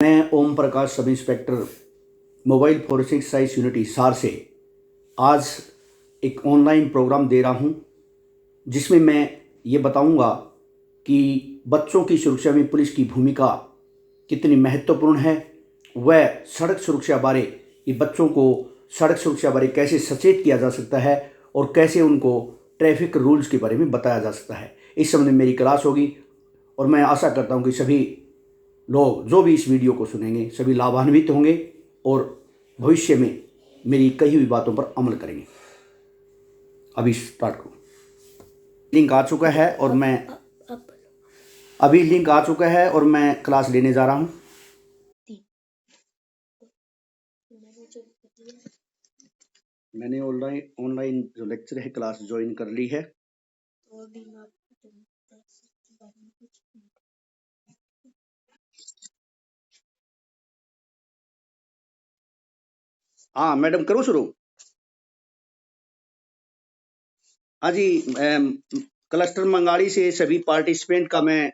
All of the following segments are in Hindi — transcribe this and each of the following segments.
मैं Om Prakash, sub inspector mobile forensic science unit Hisar से आज एक ऑनलाइन प्रोग्राम दे रहा हूं, जिसमें मैं ये बताऊंगा कि बच्चों की सुरक्षा में पुलिस की भूमिका कितनी महत्वपूर्ण है। वह सड़क सुरक्षा बारे, ये बच्चों को सड़क सुरक्षा बारे कैसे सचेत किया जा सकता है और कैसे उनको ट्रैफिक रूल्स के बारे में बताया जा सकता है। इस संबंध में मेरी क्लास होगी और मैं आशा करता हूं कि सभी लोग जो भी इस वीडियो को सुनेंगे सभी लाभान्वित होंगे और भविष्य में मेरी कही हुई बातों पर अमल करेंगे। अभी स्टार्ट करूँ। लिंक आ चुका है और मैं क्लास लेने जा रहा हूँ। मैंने ऑनलाइन जो लेक्चर है क्लास ज्वाइन कर ली है। हाँ मैडम, करूँ शुरू? हाँ जी, क्लस्टर मंगाड़ी से सभी पार्टिसिपेंट का मैं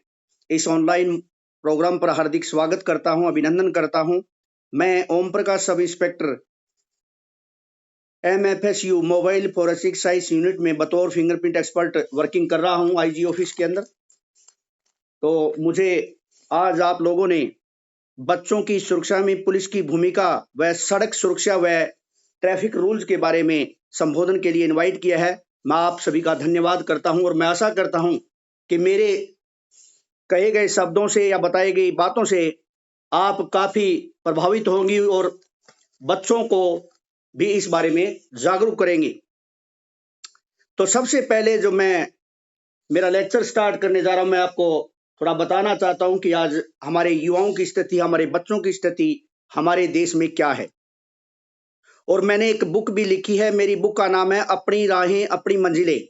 इस ऑनलाइन प्रोग्राम पर हार्दिक स्वागत करता हूं, अभिनंदन करता हूं। मैं Om Prakash, sub inspector MFSU mobile forensic science unit में बतौर फिंगरप्रिंट एक्सपर्ट वर्किंग कर रहा हूं IG ऑफिस के अंदर। तो मुझे आज आप लोगों ने बच्चों की सुरक्षा में पुलिस की भूमिका व सड़क सुरक्षा व ट्रैफिक रूल्स के बारे में संबोधन के लिए इनवाइट किया है। मैं आप सभी का धन्यवाद करता हूं और मैं आशा करता हूं कि मेरे कहे गए शब्दों से या बताई गई बातों से आप काफी प्रभावित होंगी और बच्चों को भी इस बारे में जागरूक करेंगे। तो सबसे पहले जो मैं मेरा लेक्चर स्टार्ट करने जा रहा हूं, मैं आपको थोड़ा बताना चाहता हूं कि आज हमारे युवाओं की स्थिति, हमारे बच्चों की स्थिति हमारे देश में क्या है। और मैंने एक बुक भी लिखी है, मेरी बुक का नाम है अपनी राहें अपनी मंजिलें।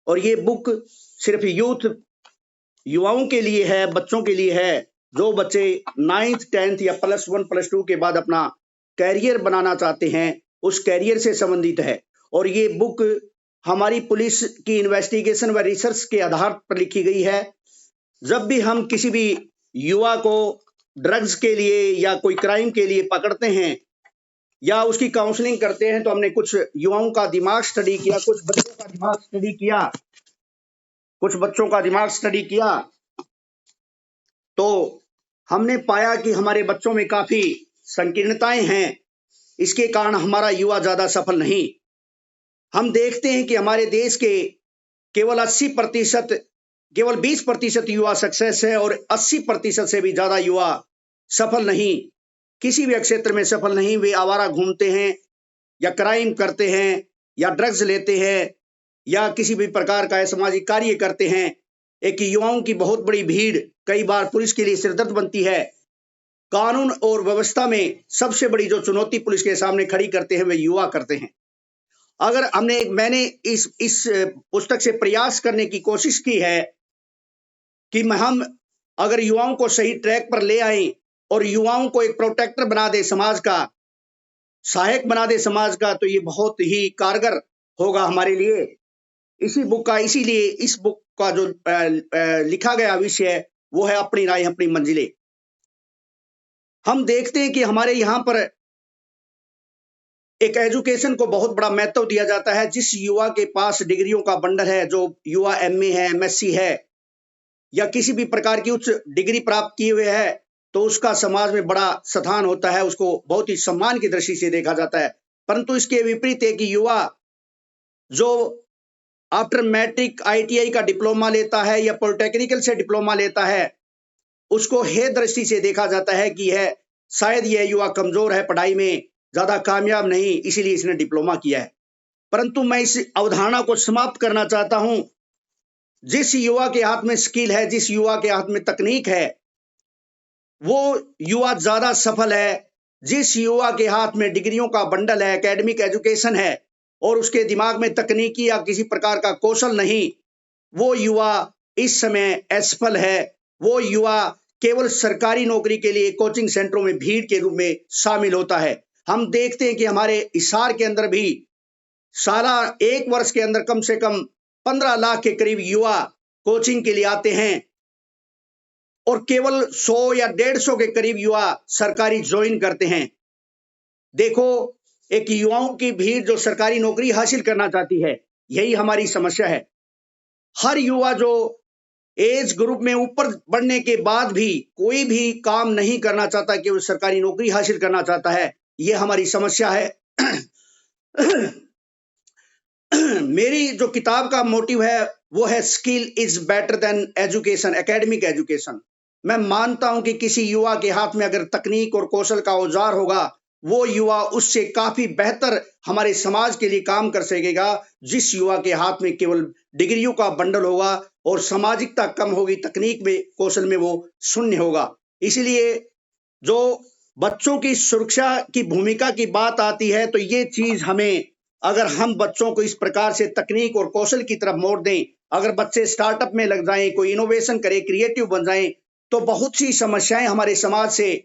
और ये बुक सिर्फ युवाओं के लिए है, बच्चों के लिए है, जो बच्चे 9th 10th या +1 +2 के बाद अपना कैरियर बनाना चाहते हैं, उस कैरियर से संबंधित है। और ये बुक हमारी पुलिस की इन्वेस्टिगेशन व रिसर्च के आधार पर लिखी गई है। जब भी हम किसी भी युवा को ड्रग्स के लिए या कोई क्राइम के लिए पकड़ते हैं या उसकी काउंसलिंग करते हैं, तो हमने कुछ युवाओं का दिमाग स्टडी किया, कुछ बच्चों का दिमाग स्टडी किया, तो हमने पाया कि हमारे बच्चों में काफी संकीर्णताएं हैं। इसके कारण हमारा युवा ज्यादा सफल नहीं। हम देखते हैं कि हमारे देश के केवल 80%, केवल 20% युवा सक्सेस है और 80% से भी ज्यादा युवा सफल नहीं, किसी भी क्षेत्र में सफल नहीं। वे आवारा घूमते हैं या क्राइम करते हैं या ड्रग्स लेते हैं या किसी भी प्रकार का असामाजिक कार्य करते हैं। एक युवाओं की बहुत बड़ी भीड़ कई बार पुलिस के लिए सिरदर्द बनती है। कानून और व्यवस्था में सबसे बड़ी जो चुनौती पुलिस के सामने खड़ी करते हैं वे युवा करते हैं। अगर मैंने इस पुस्तक से प्रयास करने की कोशिश की है कि हम अगर युवाओं को सही ट्रैक पर ले आए और युवाओं को एक प्रोटेक्टर बना दे, समाज का सहायक बना दे समाज का, तो ये बहुत ही कारगर होगा हमारे लिए। इसीलिए इस बुक का जो लिखा गया विषय है वो है अपनी राय अपनी मंजिलें। हम देखते हैं कि हमारे यहाँ पर एक एजुकेशन को बहुत बड़ा महत्व दिया जाता है। जिस युवा के पास डिग्रियों का बंडल है, जो युवा MA है, MSc है या किसी भी प्रकार की उच्च डिग्री प्राप्त किए हुए है, तो उसका समाज में बड़ा स्थान होता है, उसको बहुत ही सम्मान की दृष्टि से देखा जाता है। परंतु इसके विपरीत है कि युवा जो आफ्टर मैट्रिक ITI का डिप्लोमा लेता है या पॉलिटेक्निकल से डिप्लोमा लेता है, उसको हे दृष्टि से देखा जाता है कि यह शायद यह युवा कमजोर है, पढ़ाई में ज्यादा कामयाब नहीं, इसीलिए इसने डिप्लोमा किया है। परंतु मैं इस अवधारणा को समाप्त करना चाहता हूं। जिस युवा के हाथ में स्किल है, जिस युवा के हाथ में तकनीक है, वो युवा ज्यादा सफल है। जिस युवा के हाथ में डिग्रियों का बंडल है, एकेडमिक एजुकेशन है और उसके दिमाग में तकनीकी या किसी प्रकार का कौशल नहीं, वो युवा इस समय असफल है। वो युवा केवल सरकारी नौकरी के लिए कोचिंग सेंटरों में भीड़ के रूप में शामिल होता है। हम देखते हैं कि हमारे हिसार के अंदर भी साला 1 वर्ष के अंदर कम से कम 15 लाख के करीब युवा कोचिंग के लिए आते हैं और केवल 100 या 150 के करीब युवा सरकारी ज्वाइन करते हैं। देखो, एक युवाओं की भीड़ जो सरकारी नौकरी हासिल करना चाहती है, यही हमारी समस्या है। हर युवा जो एज ग्रुप में ऊपर बढ़ने के बाद भी कोई भी काम नहीं करना चाहता, केवल सरकारी नौकरी हासिल करना चाहता है, ये हमारी समस्या है। मेरी जो किताब का मोटिव है वो है skill is better than education, academic education. मैं मानता हूं कि किसी युवा के हाथ में अगर तकनीक और कौशल का औजार होगा, वो युवा उससे काफी बेहतर हमारे समाज के लिए काम कर सकेगा। जिस युवा के हाथ में केवल डिग्रियों का बंडल होगा और सामाजिकता कम होगी, तकनीक में कौशल में वो शून्य होगा। इसलिए जो बच्चों की सुरक्षा की भूमिका की बात आती है, तो ये चीज हमें, अगर हम बच्चों को इस प्रकार से तकनीक और कौशल की तरफ मोड़ दें, अगर बच्चे स्टार्टअप में लग जाएं, कोई इनोवेशन करें, क्रिएटिव बन जाएं, तो बहुत सी समस्याएं हमारे समाज से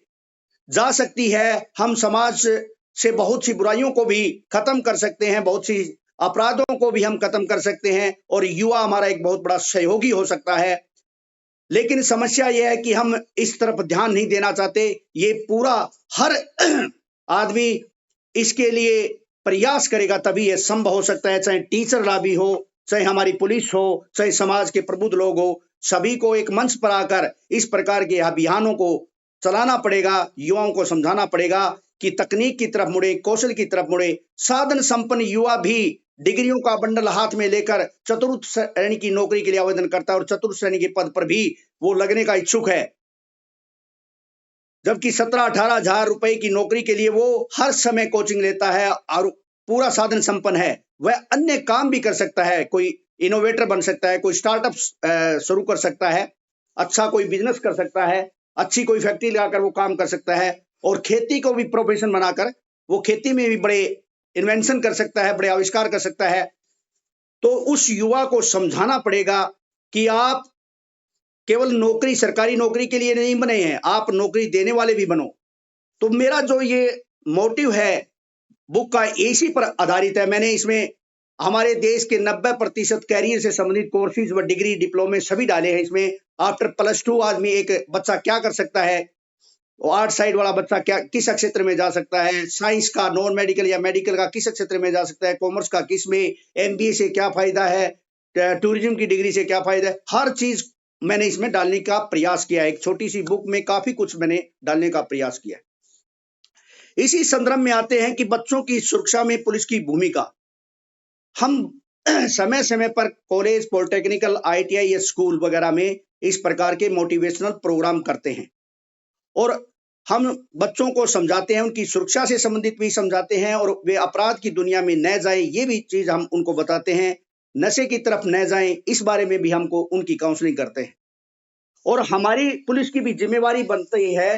जा सकती है। हम समाज से बहुत सी बुराइयों को भी खत्म कर सकते हैं, बहुत सी अपराधों को भी हम खत्म कर सकते हैं, और युवा हमारा एक बहुत बड़ा सहयोगी हो सकता है। लेकिन समस्या यह है कि हम इस तरफ ध्यान नहीं देना चाहते। ये पूरा हर आदमी इसके लिए प्रयास करेगा तभी यह संभव हो सकता है, चाहे टीचर लॉबी हो, चाहे हमारी पुलिस हो, चाहे समाज के प्रबुद्ध लोग हो, सभी को एक मंच पर आकर इस प्रकार के अभियानों को चलाना पड़ेगा। युवाओं को समझाना पड़ेगा कि तकनीक की तरफ मुड़े, कौशल की तरफ मुड़े। साधन संपन्न युवा भी डिग्रियों का बंडल हाथ में लेकर चतुर्थ श्रेणी की नौकरी के लिए आवेदन करता है और चतुर्थ श्रेणी के पद पर भी वो लगने का इच्छुक है, जबकि 17-18 हजार रुपए की नौकरी के लिए वो हर समय कोचिंग लेता है और पूरा साधन संपन्न है। वह अन्य काम भी कर सकता है, कोई इनोवेटर बन सकता है, कोई स्टार्टअप शुरू कर सकता है, अच्छा कोई बिजनेस कर सकता है, अच्छी कोई फैक्ट्री लगाकर वो काम कर सकता है, और खेती को भी प्रोफेशन बनाकर वो खेती में भी बड़े इन्वेंशन कर सकता है, बड़े आविष्कार कर सकता है। तो उस युवा को समझाना पड़ेगा कि आप केवल नौकरी, सरकारी नौकरी के लिए नहीं बने हैं, आप नौकरी देने वाले भी बनो। तो मेरा जो ये मोटिव है बुक का इसी पर आधारित है। मैंने इसमें हमारे देश के 90% कैरियर से संबंधित कोर्सेज व डिग्री, डिप्लोमे सभी डाले हैं इसमें। आफ्टर +2 आदमी, एक बच्चा क्या कर सकता है, आर्ट साइड वाला बच्चा क्या किस क्षेत्र में जा सकता है, साइंस का, नॉन मेडिकल या मेडिकल का किस क्षेत्र में जा सकता है, कॉमर्स का किस में, MBA से क्या फायदा है, टूरिज्म की डिग्री से क्या फायदा है, हर चीज मैंने इसमें डालने का प्रयास किया है। एक छोटी सी बुक में काफी कुछ मैंने डालने का प्रयास किया है। इसी संदर्भ में आते हैं कि बच्चों की सुरक्षा में पुलिस की भूमिका। हम समय समय पर कॉलेज, पॉलिटेक्निकल, ITI या स्कूल वगैरह में इस प्रकार के मोटिवेशनल प्रोग्राम करते हैं और हम बच्चों को समझाते हैं, उनकी सुरक्षा से संबंधित भी समझाते हैं, और वे अपराध की दुनिया में न जाए ये भी चीज हम उनको बताते हैं, नशे की तरफ न जाएं इस बारे में भी हमको उनकी काउंसलिंग करते हैं। और हमारी पुलिस की भी जिम्मेवारी बनती है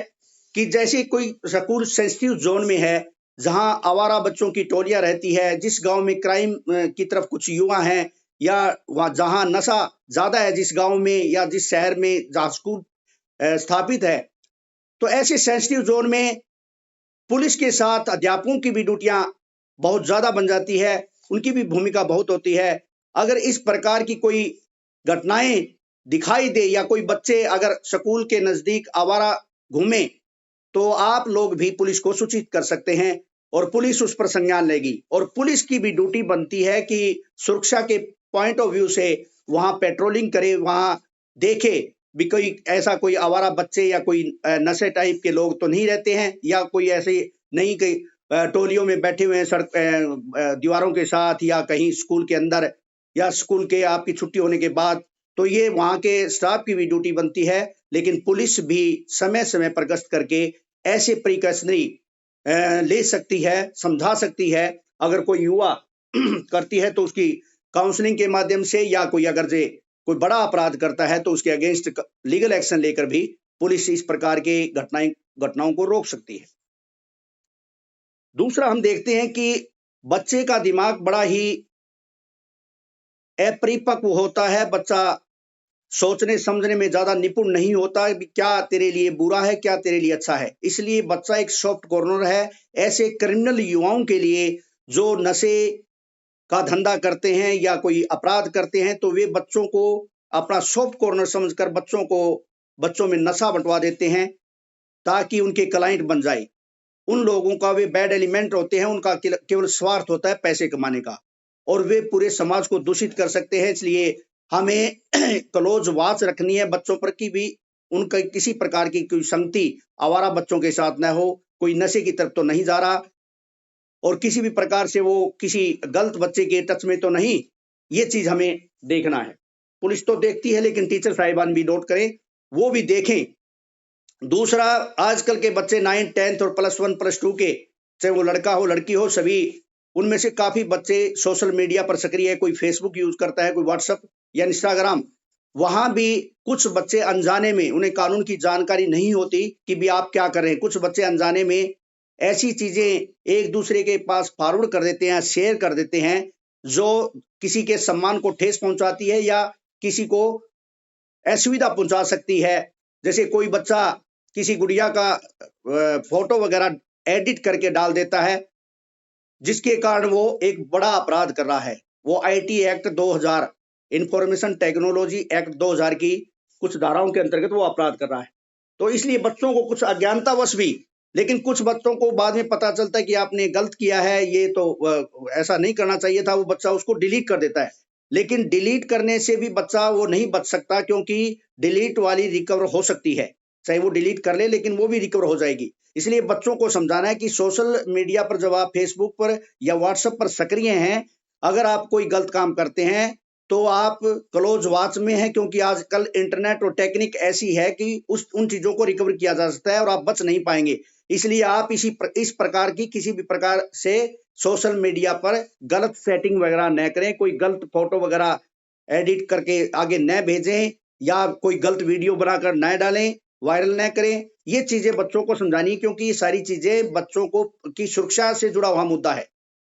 कि जैसे कोई स्कूल सेंसिटिव जोन में है, जहां आवारा बच्चों की टोलियां रहती है, जिस गांव में क्राइम की तरफ कुछ युवा हैं, या वहां जहां नशा ज्यादा है जिस गांव में या जिस शहर में जहां स्कूल स्थापित है, तो ऐसे सेंसिटिव जोन में पुलिस के साथ अध्यापकों की भी ड्यूटियां बहुत ज्यादा बन जाती है, उनकी भी भूमिका बहुत होती है। अगर इस प्रकार की कोई घटनाएं दिखाई दे या कोई बच्चे अगर स्कूल के नजदीक आवारा घूमे, तो आप लोग भी पुलिस को सूचित कर सकते हैं और पुलिस उस पर संज्ञान लेगी। और पुलिस की भी ड्यूटी बनती है कि सुरक्षा के पॉइंट ऑफ व्यू से वहां पेट्रोलिंग करे, वहां देखे भी कोई ऐसा कोई आवारा बच्चे या कोई नशे टाइप के लोग तो नहीं रहते हैं, या कोई ऐसे नहीं कि टोलियों में बैठे हुए हैं सड़क दीवारों के साथ, या कहीं स्कूल के अंदर, या स्कूल के आपकी छुट्टी होने के बाद। तो ये वहां के स्टाफ की भी ड्यूटी बनती है, लेकिन पुलिस भी समय समय पर गश्त करके ऐसे प्रिकॉशनरी ले सकती है, समझा सकती है। अगर कोई युवा करती है तो उसकी काउंसलिंग के माध्यम से, या कोई अगर जे कोई बड़ा अपराध करता है तो उसके अगेंस्ट लीगल एक्शन लेकर भी पुलिस इस प्रकार के घटनाओं को रोक सकती है। दूसरा, हम देखते हैं कि बच्चे का दिमाग बड़ा ही अपरिपक्व होता है। बच्चा सोचने समझने में ज्यादा निपुण नहीं होता, क्या तेरे लिए बुरा है, क्या तेरे लिए अच्छा है। इसलिए बच्चा एक सॉफ्ट कॉर्नर है ऐसे क्रिमिनल युवाओं के लिए जो नशे का धंधा करते हैं या कोई अपराध करते हैं। तो वे बच्चों को अपना सॉफ्ट कॉर्नर समझकर बच्चों को बच्चों में नशा बंटवा देते हैं ताकि उनके क्लाइंट बन जाए। उन लोगों का वे बैड एलिमेंट होते हैं, उनका केवल स्वार्थ होता है पैसे कमाने का, और वे पूरे समाज को दूषित कर सकते हैं। इसलिए हमें क्लोज वॉच रखनी है बच्चों पर कि भी उनका किसी प्रकार की कोई संगति आवारा बच्चों के साथ न हो, कोई नशे की तरफ तो नहीं जा रहा, और किसी भी प्रकार से वो किसी गलत बच्चे के टच में तो नहीं। ये चीज हमें देखना है। पुलिस तो देखती है, लेकिन टीचर साहिबान भी नोट करें, वो भी देखें। दूसरा, आजकल के बच्चे 9th 10th और +1 +2 के, चाहे वो लड़का हो लड़की हो, सभी उनमें से काफी बच्चे सोशल मीडिया पर सक्रिय है। कोई फेसबुक यूज करता है, कोई व्हाट्सएप या इंस्टाग्राम। वहां भी कुछ बच्चे अनजाने में, उन्हें कानून की जानकारी नहीं होती कि भी आप क्या कर रहे हैं, कुछ बच्चे अनजाने में ऐसी चीजें एक दूसरे के पास फॉरवर्ड कर देते हैं, शेयर कर देते हैं, जो किसी के सम्मान को ठेस पहुंचाती है या किसी को असुविधा पहुंचा सकती है। जैसे कोई बच्चा किसी गुड़िया का फोटो वगैरह एडिट करके डाल देता है, जिसके कारण वो एक बड़ा अपराध कर रहा है। वो IT act 2000, information technology act 2000 की कुछ धाराओं के अंतर्गत वो अपराध कर रहा है। तो इसलिए बच्चों को कुछ अज्ञानतावश भी, लेकिन कुछ बच्चों को बाद में पता चलता है कि आपने गलत किया है, ये तो ऐसा नहीं करना चाहिए था, वो बच्चा उसको डिलीट कर देता है। लेकिन डिलीट करने से भी बच्चा वो नहीं बच सकता, क्योंकि डिलीट वाली रिकवर हो सकती है। चाहे वो डिलीट कर ले, लेकिन वो भी रिकवर हो जाएगी। इसलिए बच्चों को समझाना है कि सोशल मीडिया पर जब आप फेसबुक पर या व्हाट्सएप पर सक्रिय हैं, अगर आप कोई गलत काम करते हैं तो आप क्लोज वॉच में हैं, क्योंकि आजकल इंटरनेट और टेक्निक ऐसी है कि उन चीजों को रिकवर किया जा सकता है और आप बच नहीं पाएंगे। इसलिए आप इस प्रकार की किसी भी प्रकार से सोशल मीडिया पर गलत सेटिंग वगैरह न करें, कोई गलत फोटो वगैरह एडिट करके आगे न भेजें, या कोई गलत वीडियो बनाकर न डालें, वायरल न करें। ये चीजें बच्चों को समझानी, क्योंकि ये सारी चीजें बच्चों को की सुरक्षा से जुड़ा हुआ मुद्दा है।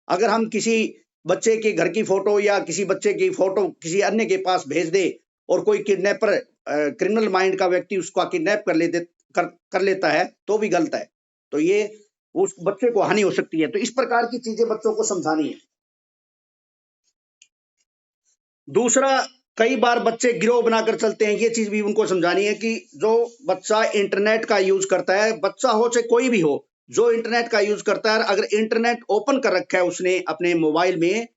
अगर हम किसी बच्चे के घर की फोटो या किसी बच्चे की फोटो किसी अन्य के पास भेज दे, और कोई किडनैपर क्रिमिनल माइंड का व्यक्ति उसका किडनैप कर लेता है, तो भी गलत है। तो ये उस बच्चे को हानि हो सकती है। तो इस प्रकार की चीजें बच्चों को समझानी है। दूसरा, कई बार बच्चे गिरोह बनाकर चलते हैं, ये चीज भी उनको समझानी है कि जो बच्चा इंटरनेट का यूज करता है, बच्चा हो चाहे कोई भी हो, जो इंटरनेट का यूज करता है, अगर इंटरनेट ओपन कर रखा है उसने अपने मोबाइल में,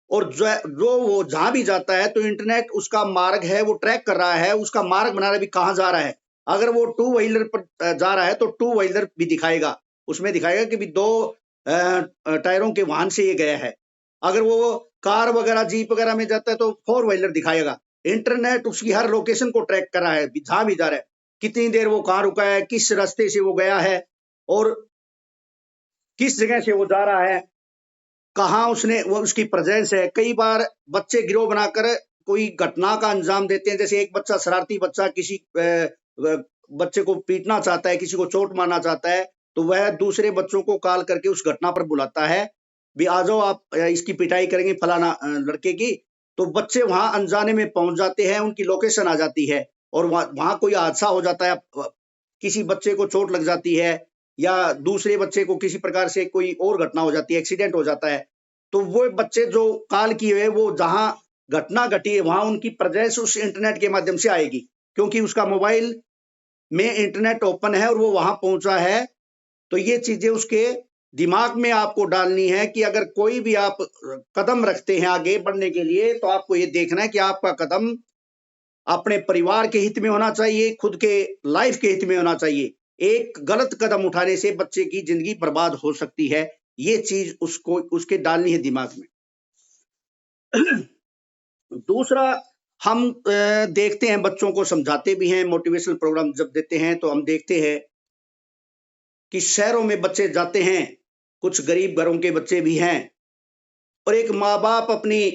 और जो वो जहां भी जाता है तो इंटरनेट उसका मार्ग है, वो ट्रैक कर रहा है, उसका मार्ग बना रहा है भी कहां जा रहा है। अगर वो 2 व्हीलर पर जा रहा है तो 2 व्हीलर भी दिखाएगा, उसमें दिखाएगा कि भी 2 टायरों के वाहन से ये गया है। अगर वो कार वगैरह जीप वगैरह में जाता है तो 4 व्हीलर दिखाएगा। इंटरनेट उसकी हर लोकेशन को ट्रैक कर रहा है, जहां भी जा रहा है, कितनी देर वो कहां रुका है, किस रास्ते से वो गया है, और किस जगह से वो जा रहा है, कहाँ उसने वो उसकी प्रेजेंस है। कई बार बच्चे गिरोह बनाकर कोई घटना का अंजाम देते हैं। जैसे एक बच्चा, शरारती बच्चा, किसी बच्चे को पीटना चाहता है, किसी को चोट मारना चाहता है, तो वह दूसरे बच्चों को कॉल करके उस घटना पर बुलाता है, भी आ जाओ आप इसकी पिटाई करेंगे फलाना लड़के की। तो बच्चे वहां अनजाने में पहुंच जाते हैं, उनकी लोकेशन आ जाती है, और वहां कोई हादसा हो जाता है, किसी बच्चे को चोट लग जाती है, या दूसरे बच्चे को किसी प्रकार से कोई और घटना हो जाती है, एक्सीडेंट हो जाता है। तो वो बच्चे जो कॉल किए हुए, वो जहां घटना घटी है वहां उनकी प्रेजेंस उस इंटरनेट के माध्यम से आएगी, क्योंकि उसका मोबाइल में इंटरनेट ओपन है और वो वहां पहुंचा है। तो ये चीजें उसके दिमाग में आपको डालनी है कि अगर कोई भी आप कदम रखते हैं आगे बढ़ने के लिए, तो आपको ये देखना है कि आपका कदम अपने परिवार के हित में होना चाहिए, खुद के लाइफ के हित में होना चाहिए। एक गलत कदम उठाने से बच्चे की जिंदगी बर्बाद हो सकती है। ये चीज उसको उसके डालनी है दिमाग में। दूसरा, हम देखते हैं, बच्चों को समझाते भी हैं, मोटिवेशनल प्रोग्राम जब देते हैं तो हम देखते हैं कि शहरों में बच्चे जाते हैं, कुछ गरीब घरों के बच्चे भी हैं, और एक माँ बाप अपनी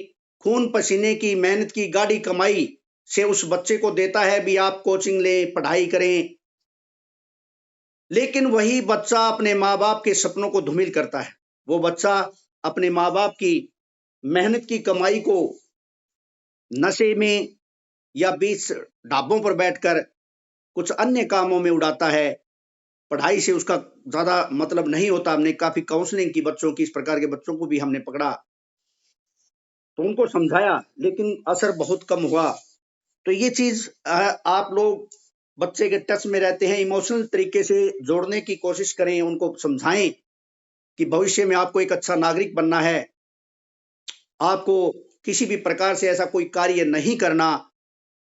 खून पसीने की मेहनत की गाढ़ी कमाई से उस बच्चे को देता है भी आप कोचिंग लें, पढ़ाई करें, लेकिन वही बच्चा अपने माँ बाप के सपनों को धूमिल करता है। वो बच्चा अपने माँ बाप की मेहनत की कमाई को नशे में या बीच ढाबों पर बैठकर कुछ अन्य कामों में उड़ाता है। पढ़ाई से उसका ज्यादा मतलब नहीं होता। हमने काफी काउंसलिंग की बच्चों की, इस प्रकार के बच्चों को भी हमने पकड़ा, तो उनको समझाया, लेकिन असर बहुत कम हुआ। तो ये चीज आप लोग बच्चे के टच में रहते हैं, इमोशनल तरीके से जोड़ने की कोशिश करें, उनको समझाएं कि भविष्य में आपको एक अच्छा नागरिक बनना है, आपको किसी भी प्रकार से ऐसा कोई कार्य नहीं करना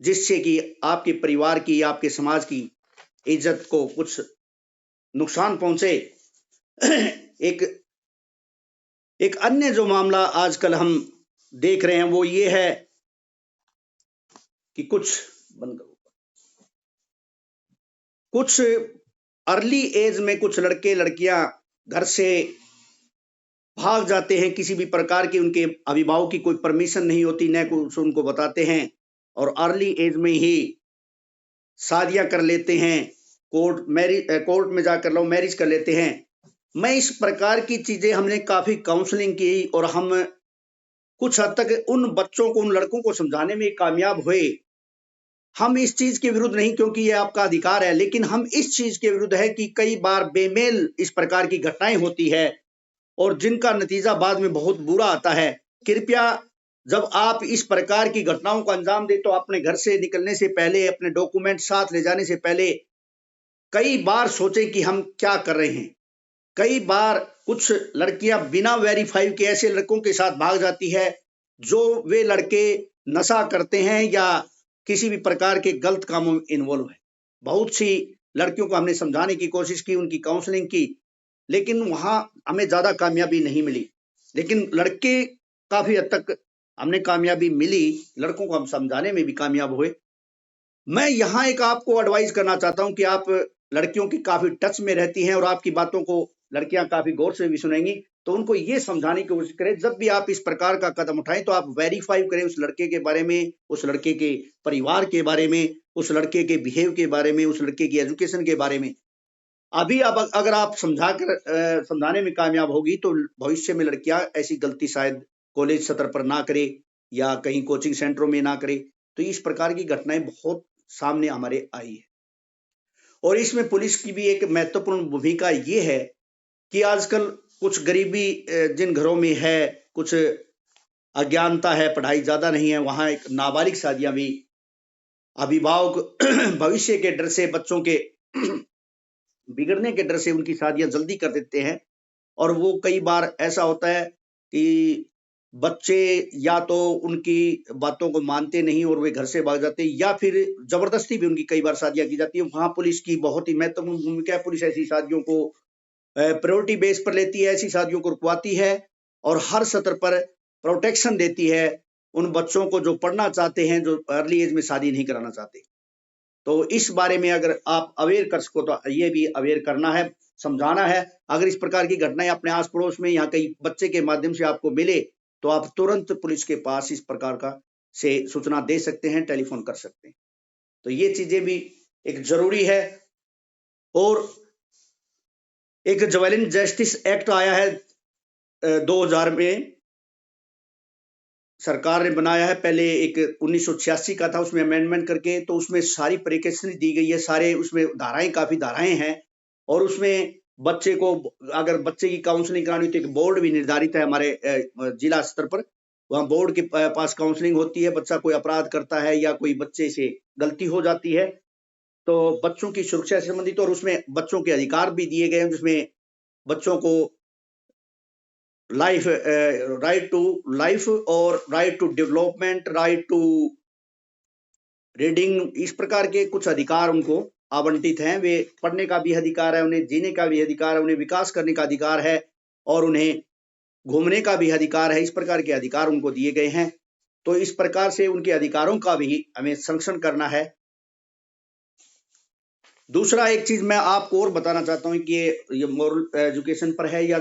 जिससे कि आपके परिवार की, आपके समाज की इज्जत को कुछ नुकसान पहुंचे। एक एक अन्य जो मामला आजकल हम देख रहे हैं वो ये है कि कुछ अर्ली एज में कुछ लड़के लड़कियां घर से भाग जाते हैं, किसी भी प्रकार की उनके अभिभावक की कोई परमिशन नहीं होती, न कुछ उनको बताते हैं, और अर्ली एज में ही शादियां कर लेते हैं, कोर्ट में जाकर लव मैरिज कर लेते हैं। मैं इस प्रकार की चीजें हमने काफी काउंसलिंग की और हम कुछ हद तक उन बच्चों को, उन लड़कों को समझाने में कामयाब हुए। हम इस चीज के विरुद्ध नहीं, क्योंकि ये आपका अधिकार है, लेकिन हम इस चीज के विरुद्ध है कि कई बार बेमेल इस प्रकार की घटनाएं होती है और जिनका नतीजा बाद में बहुत बुरा आता है। कृपया जब आप इस प्रकार की घटनाओं को अंजाम दे तो अपने घर से निकलने से पहले, अपने डॉक्यूमेंट साथ ले जाने से पहले कई बार सोचें कि हम क्या कर रहे हैं। कई बार कुछ लड़कियां बिना वेरीफाई के ऐसे लड़कों के साथ भाग जाती है जो वे लड़के नशा करते हैं या किसी भी प्रकार के गलत कामों में इन्वॉल्व है। बहुत सी लड़कियों को हमने समझाने की कोशिश की, उनकी काउंसलिंग की, लेकिन वहां हमें ज्यादा कामयाबी नहीं मिली। लेकिन लड़के काफी हद तक हमने कामयाबी मिली, लड़कों को हम समझाने में भी कामयाब हुए। मैं यहाँ एक आपको एडवाइस करना चाहता हूँ कि आप लड़कियों की काफी टच में रहती हैं और आपकी बातों को लड़कियां काफी गौर से भी सुनेंगी, तो उनको ये समझाने की कोशिश करें जब भी आप इस प्रकार का कदम उठाएं तो आप वेरीफाई करें उस लड़के के बारे में, उस लड़के के परिवार के बारे में, उस लड़के के बिहेव के बारे में, उस लड़के की एजुकेशन के बारे में। अभी अब अगर आप समझाने में कामयाब होगी तो भविष्य में लड़कियां ऐसी गलती शायद कॉलेज सत्र पर ना करे या कहीं कोचिंग सेंटरों में ना करे। तो इस प्रकार की घटनाएं बहुत सामने हमारे आई है और इसमें पुलिस की भी एक महत्वपूर्ण भूमिका ये है कि आजकल कुछ गरीबी जिन घरों में है, कुछ अज्ञानता है, पढ़ाई ज्यादा नहीं है, वहां एक नाबालिग शादियां भी अभिभावक भविष्य के डर से, बच्चों के बिगड़ने के डर से उनकी शादियां जल्दी कर देते हैं। और वो कई बार ऐसा होता है कि बच्चे या तो उनकी बातों को मानते नहीं और वे घर से भाग जाते हैं, या फिर जबरदस्ती भी उनकी कई बार शादियां की जाती है। वहां पुलिस की बहुत ही महत्वपूर्ण भूमिका है। पुलिस ऐसी शादियों को प्रायोरिटी बेस पर लेती है, ऐसी शादियों को रुकवाती है और हर सत्र पर प्रोटेक्शन देती है उन बच्चों को जो पढ़ना चाहते हैं, जो अर्ली एज में शादी नहीं कराना चाहते। तो इस बारे में अगर आप अवेयर कर सको तो ये भी अवेयर करना है, समझाना है। अगर इस प्रकार की घटनाएं अपने आस पड़ोस में, यहाँ कई बच्चे के माध्यम से आपको मिले तो आप तुरंत पुलिस के पास इस प्रकार का से सूचना दे सकते हैं, टेलीफोन कर सकते हैं। तो ये चीजें भी एक जरूरी है। और एक जुवेनाइल जस्टिस एक्ट आया है 2000 में, सरकार ने बनाया है। पहले एक 1986 का था, उसमें अमेंडमेंट करके, तो उसमें सारी प्रिकॉशन दी गई है, सारे उसमें धाराएं, काफी धाराएं हैं। और उसमें बच्चे को, अगर बच्चे की काउंसलिंग करानी तो एक बोर्ड भी निर्धारित है हमारे जिला स्तर पर, वहां बोर्ड के पास काउंसलिंग होती है। बच्चा कोई अपराध करता है या कोई बच्चे से गलती हो जाती है तो बच्चों की सुरक्षा से संबंधित, और उसमें बच्चों के अधिकार भी दिए गए हैं, जिसमें बच्चों को लाइफ, राइट टू लाइफ और right to development, right to reading, इस प्रकार के कुछ अधिकार उनको आवंटित हैं। वे पढ़ने का भी अधिकार है, उन्हें जीने का भी अधिकार है, उन्हें विकास करने का अधिकार है और उन्हें घूमने का भी अधिकार है। इस प्रकार के अधिकार उनको दिए गए हैं। तो इस प्रकार से उनके अधिकारों का भी हमें संरक्षण करना है। दूसरा एक चीज मैं आपको और बताना चाहता हूं कि ये मॉरल एजुकेशन पर है या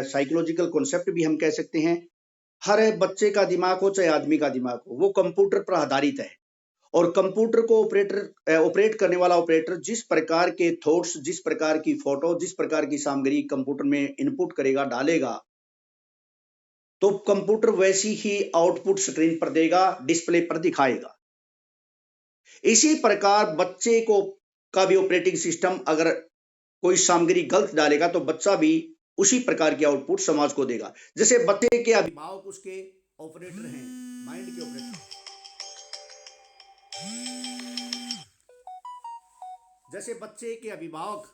साइकोलॉजिकल कॉन्सेप्ट भी हम कह सकते हैं। हर बच्चे का दिमाग हो चाहे आदमी का दिमाग हो, वो कंप्यूटर पर आधारित है और कंप्यूटर को ऑपरेट करने वाला ऑपरेटर जिस प्रकार के थॉट्स, जिस प्रकार की फोटो, जिस प्रकार की सामग्री कंप्यूटर में इनपुट करेगा, डालेगा, तो कंप्यूटर वैसी ही आउटपुट स्क्रीन पर देगा, डिस्प्ले पर दिखाएगा। इसी प्रकार बच्चे को का भी ऑपरेटिंग सिस्टम अगर कोई सामग्री गलत डालेगा तो बच्चा भी उसी प्रकार की आउटपुट समाज को देगा। जैसे बच्चे के अभिभावक उसके ऑपरेटर हैं, माइंड के ऑपरेटर। जैसे बच्चे के अभिभावक